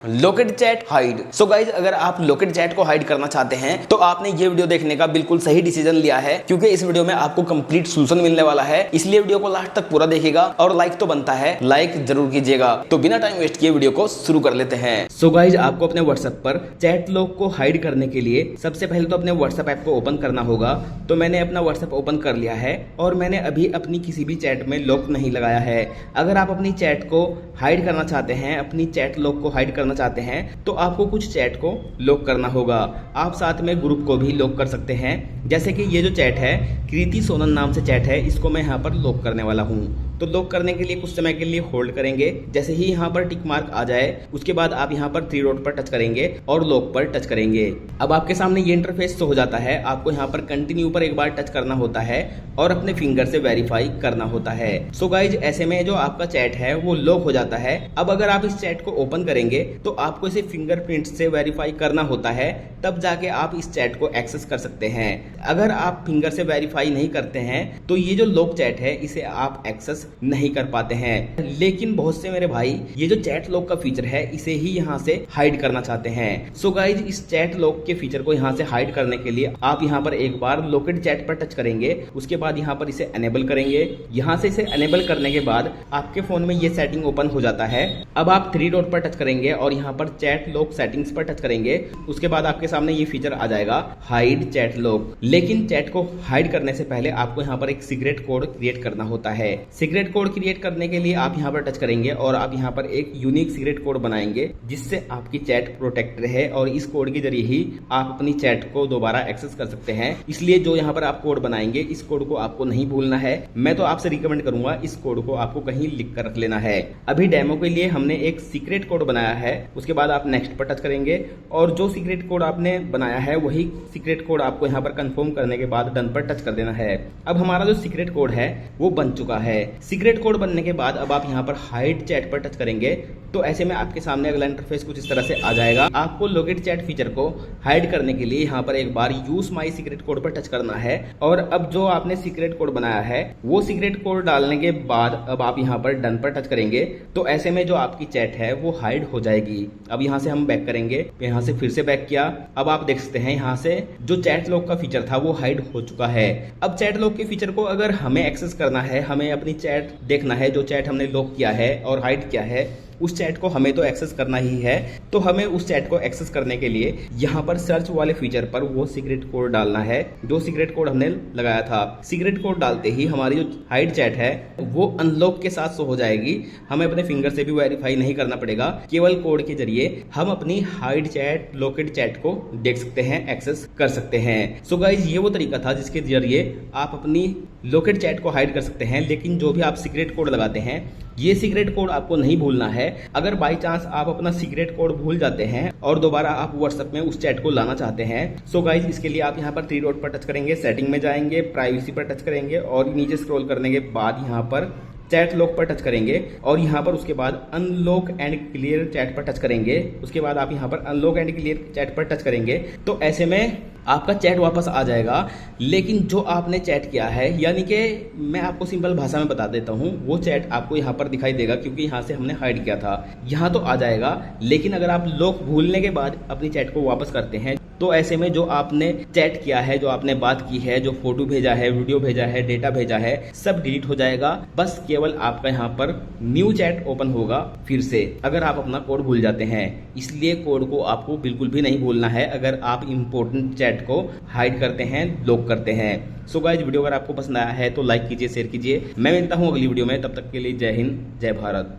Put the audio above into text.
Locate chat hide. So guys, अगर आप locate chat को हाइड करना चाहते हैं तो आपने ये वीडियो देखने का बिल्कुल सही डिसीजन लिया है, क्योंकि इस वीडियो में आपको कंप्लीट सॉल्यूशन मिलने वाला है। इसलिए वीडियो को लास्ट तक पूरा देखिएगा और लाइक तो बनता है, लाइक जरूर कीजिएगा। तो बिना टाइम वेस्ट किए वीडियो को शुरू कर लेते हैं। सो गाइज, आपको अपने व्हाट्सएप पर चैट लॉक को हाइड करने के लिए सबसे पहले तो अपने व्हाट्सएप ऐप को ओपन करना होगा। तो मैंने अपना व्हाट्सएप ओपन कर लिया है और मैंने अभी अपनी किसी भी चैट में लॉक नहीं लगाया है। अगर आप अपनी चैट को हाइड करना चाहते हैं, अपनी चैट लॉक को हाइड करना चाहते हैं, तो आपको कुछ चैट को लॉक करना होगा। आप साथ में ग्रुप को भी लॉक कर सकते हैं। जैसे कि ये जो चैट है, कृति सोनन नाम से चैट है, इसको मैं यहाँ पर लॉक करने वाला हूँ। तो लॉक करने के लिए कुछ समय के लिए होल्ड करेंगे। जैसे ही यहाँ पर टिक मार्क आ जाए, उसके बाद आप यहाँ पर 3 डॉट पर टच करेंगे और लॉक पर टच करेंगे। अब आपके सामने ये इंटरफेस शो हो जाता है। आपको यहाँ पर कंटिन्यू पर एक बार टच करना होता है और अपने फिंगर से वेरीफाई करना होता है। सो गाइज, ऐसे में जो आपका चैट है वो लॉक हो जाता है। अब अगर आप इस चैट को ओपन करेंगे तो आपको इसे फिंगरप्रिंट से वेरीफाई करना होता है, तब जाके आप इस चैट को एक्सेस कर सकते हैं। अगर आप फिंगर से वेरीफाई नहीं करते हैं तो ये जो लॉक चैट है इसे आप एक्सेस नहीं कर पाते हैं। लेकिन बहुत से मेरे भाई ये जो चैट लॉक का फीचर है इसे ही यहाँ से हाइड करना चाहते हैं। सो गाइज, इस चैट लॉक के फीचर को यहाँ से हाइड करने के लिए आप यहाँ पर एक बार लोकेट चैट पर टच करेंगे। उसके बाद यहाँ पर इसे एनेबल करेंगे। यहाँ से इसे एनेबल करने के बाद आपके फोन में ये सेटिंग ओपन हो जाता है। अब आप 3 डॉट पर टच करेंगे और यहाँ पर चैट लॉक सेटिंग्स पर टच करेंगे। उसके बाद आपके सामने ये फीचर आ जाएगा, हाइड चैट लॉक। लेकिन चैट को हाइड करने से पहले आपको यहाँ पर एक सीक्रेट कोड क्रिएट करना होता है। सीक्रेट कोड क्रिएट करने के लिए आप यहाँ पर टच करेंगे और आप यहाँ पर एक यूनिक सीक्रेट कोड बनाएंगे जिससे आपकी चैट प्रोटेक्ट रहे, और इस कोड के जरिए ही आप अपनी चैट को दोबारा एक्सेस कर सकते हैं। इसलिए जो यहाँ पर आप कोड बनाएंगे, इस कोड को आपको नहीं भूलना है। मैं तो आपसे रिकमेंड करूंगा इस कोड को आपको कहीं लिख कर रख लेना है। अभी डेमो के लिए हमने एक सीक्रेट कोड बनाया है। उसके बाद आप नेक्स्ट पर टच करेंगे और जो सीक्रेट कोड आपने बनाया है वही सीक्रेट कोड आपको यहाँ पर कंफर्म करने के बाद डन पर टच कर देना है। अब हमारा जो सीक्रेट कोड है वो बन चुका है। सीक्रेट कोड बनने के बाद अब आप यहाँ पर हाइड चैट पर टच करेंगे तो ऐसे में आपके सामने अगला इंटरफेस कुछ इस तरह से आ जाएगा। आपको लोकेट चैट फीचर को हाइड करने के लिए यहाँ पर एक बार यूज माई सीक्रेट कोड पर टच करना है। और अब जो आपने सीक्रेट कोड बनाया है वो सीक्रेट कोड डालने के बाद अब आप यहाँ पर डन पर टच करेंगे तो ऐसे में जो आपकी चैट है वो हाइड हो जाएगी। अब यहाँ से हम बैक करेंगे, यहाँ से फिर से बैक किया। अब आप देख सकते हैं यहाँ से जो चैट लॉक का फीचर था वो हाइड हो चुका है। अब चैट लॉक के फीचर को अगर हमें एक्सेस करना है, हमें अपनी चैट देखना है, जो चैट हमने लॉक किया है और हाइड किया है उस चैट को हमें तो एक्सेस करना ही है। तो हमें उस चैट को एक्सेस करने के लिए यहाँ पर सर्च वाले फीचर पर वो सीक्रेट कोड डालना है जो सीक्रेट कोड हमने लगाया था। सीक्रेट कोड डालते ही हमारी जो हाइड चैट है वो अनलॉक के साथ शो हो जाएगी। हमें अपने फिंगर से भी वेरीफाई नहीं करना पड़ेगा, केवल कोड के जरिए हम अपनी हाइड चैट, लोकेट चैट को देख सकते हैं, एक्सेस कर सकते हैं। सो गाइज, ये वो तरीका था जिसके जरिए आप अपनी लोकेट चैट को हाइड कर सकते हैं। लेकिन जो भी आप सीक्रेट कोड लगाते हैं ये सीक्रेट कोड आपको नहीं भूलना है। अगर बाई चांस आप अपना सीक्रेट कोड भूल जाते हैं और दोबारा आप व्हाट्सएप में उस चैट को लाना चाहते हैं, सो गाइज इसके लिए आप यहाँ पर 3 डॉट पर टच करेंगे, सेटिंग में जाएंगे, प्राइवेसी पर टच करेंगे और नीचे स्क्रॉल करने के बाद यहाँ पर चैट लॉक पर टच करेंगे और यहाँ पर उसके बाद अनलॉक एंड क्लियर चैट पर टच करेंगे। उसके बाद आप यहाँ पर अनलॉक एंड क्लियर चैट पर टच करेंगे तो ऐसे में आपका चैट वापस आ जाएगा। लेकिन जो आपने चैट किया है, यानी कि मैं आपको सिंपल भाषा में बता देता हूँ, वो चैट आपको यहाँ पर दिखाई देगा क्योंकि यहाँ से हमने हाइड किया था। यहाँ तो आ जाएगा, लेकिन अगर आप लॉक भूलने के बाद अपनी चैट को वापस करते हैं तो ऐसे में जो आपने चैट किया है, जो आपने बात की है, जो फोटो भेजा है, वीडियो भेजा है, डेटा भेजा है, सब डिलीट हो जाएगा। बस केवल आपका यहाँ पर न्यू चैट ओपन होगा फिर से, अगर आप अपना कोड भूल जाते हैं। इसलिए कोड को आपको बिल्कुल भी नहीं भूलना है अगर आप इंपॉर्टेंट चैट को हाइड करते हैं, लॉक करते हैं। सो गाइस, वीडियो अगर आपको पसंद आया है तो लाइक कीजिए, शेयर कीजिए। मैं मिलता हूँ अगली वीडियो में, तब तक के लिए जय हिंद, जय भारत।